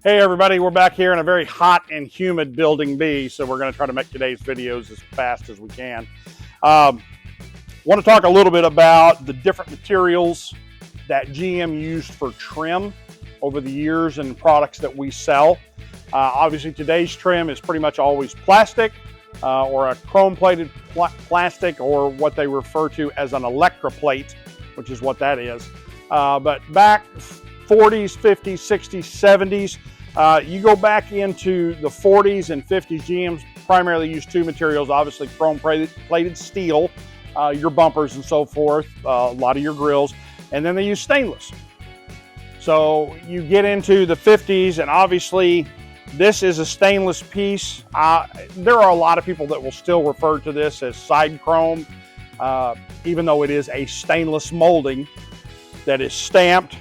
Hey everybody, we're back here in a very hot and humid building B, so we're going to try to make today's videos as fast as we can. Want to talk a little bit about the different materials that GM used for trim over the years and products that we sell. Obviously today's trim is pretty much always plastic or a chrome-plated plastic, or what they refer to as an electroplate, which is what that is. But back 40s, 50s, 60s, 70s, you go back into the 40s and 50s, GMs primarily used two materials, obviously chrome-plated steel, your bumpers and so forth, a lot of your grills, and then they use stainless. So you get into the 50s, and obviously this is a stainless piece. There are a lot of people that will still refer to this as side chrome, even though it is a stainless molding that is stamped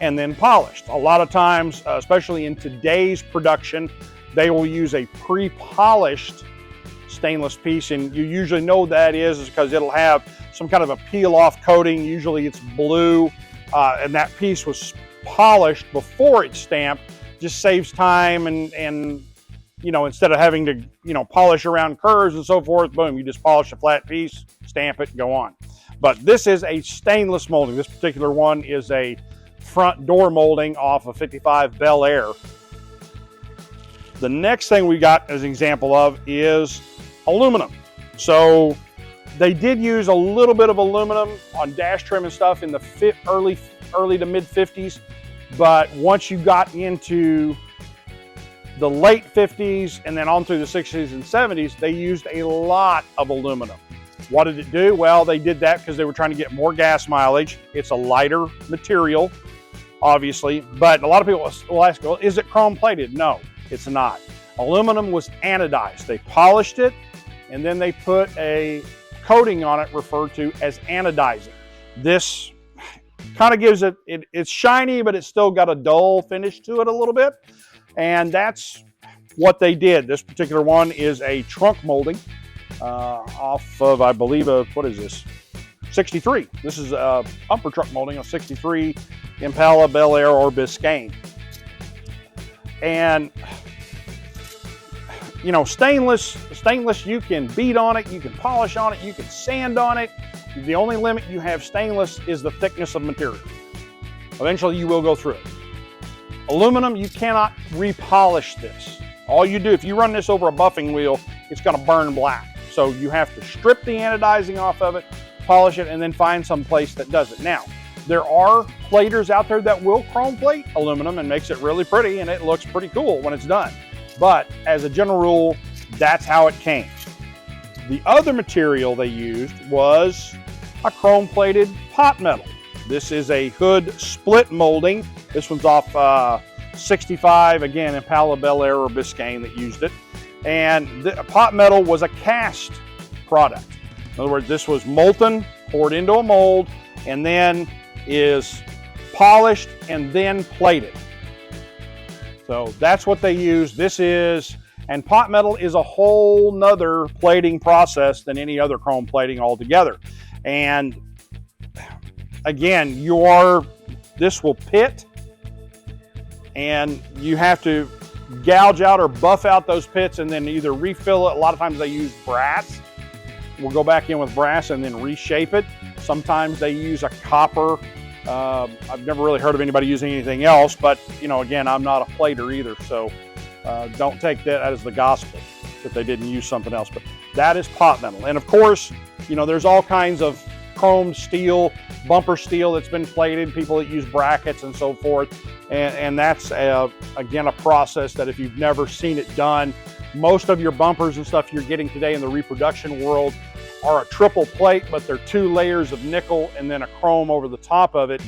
and then polished. A lot of times, especially in today's production, they will use a pre-polished stainless piece, and you usually know that is because it'll have some kind of a peel-off coating. Usually it's blue, and that piece was polished before it's stamped. Just saves time, and you know, instead of having to, you know, polish around curves and so forth, boom, you just polish a flat piece, stamp it, go on. But this is a stainless molding. This particular one is a front door molding off a 55 Bel Air. The next thing we got as an example of is aluminum. So they did use a little bit of aluminum on dash trim and stuff in the early to mid 50s. But once you got into the late 50s and then on through the 60s and 70s, they used a lot of aluminum. What did it do? Well, they did that because they were trying to get more gas mileage. It's a lighter material, obviously, but a lot of people will ask, well, is it chrome plated? No, it's not. Aluminum was anodized. They polished it, and then they put a coating on it referred to as anodizing. This kind of gives it's shiny, but it's still got a dull finish to it a little bit. And that's what they did. This particular one is a trunk molding off of, I believe, what is this? 63. This is a bumper truck molding of 63 Impala, Bel Air, or Biscayne. And you know, stainless, you can beat on it, you can polish on it, you can sand on it. The only limit you have stainless is the thickness of material. Eventually you will go through it. Aluminum, you cannot repolish this. All you do, if you run this over a buffing wheel, it's going to burn black. So you have to strip the anodizing off of it, polish it, and then find some place that does it. Now, there are platers out there that will chrome plate aluminum and makes it really pretty, and it looks pretty cool when it's done. But as a general rule, that's how it came. The other material they used was a chrome plated pot metal. This is a hood split molding. This one's off 65, again, Impala, Bel Air, or Biscayne that used it. And the pot metal was a cast product. In other words, this was molten, poured into a mold, and then is polished and then plated. So that's what they use. This is, and pot metal is a whole nother plating process than any other chrome plating altogether. And again, this will pit, and you have to gouge out or buff out those pits and then either refill it. A lot of times they use brass. We'll go back in with brass and then reshape it. Sometimes they use a copper. I've never really heard of anybody using anything else, but you know, again, I'm not a plater either, so don't take that as the gospel that they didn't use something else. But that is pot metal. And of course, you know, there's all kinds of chrome steel, bumper steel that's been plated, people that use brackets and so forth. And that's, again, a process that if you've never seen it done, most of your bumpers and stuff you're getting today in the reproduction world are a triple plate, but they're 2 layers of nickel and then a chrome over the top of it.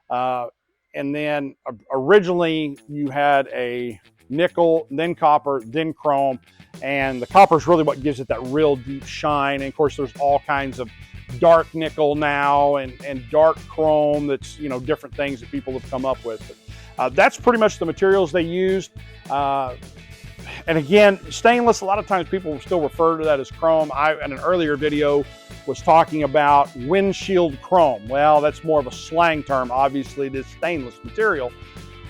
And then originally you had a nickel, then copper, then chrome, and the copper is really what gives it that real deep shine. And of course, there's all kinds of dark nickel now and dark chrome that's, you know, different things that people have come up with. But, that's pretty much the materials they used. And again, stainless, a lot of times people still refer to that as chrome. In an earlier video, was talking about windshield chrome. Well, that's more of a slang term. Obviously, it is stainless material.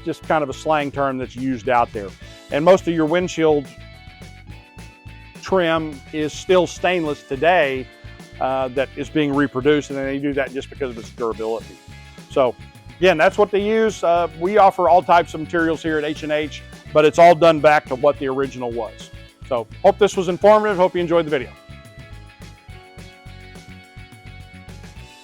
just kind of a slang term that's used out there. And most of your windshield trim is still stainless today that is being reproduced, and they do that just because of its durability. So again, that's what they use. We offer all types of materials here at H&H, but it's all done back to what the original was. So hope this was informative. Hope you enjoyed the video.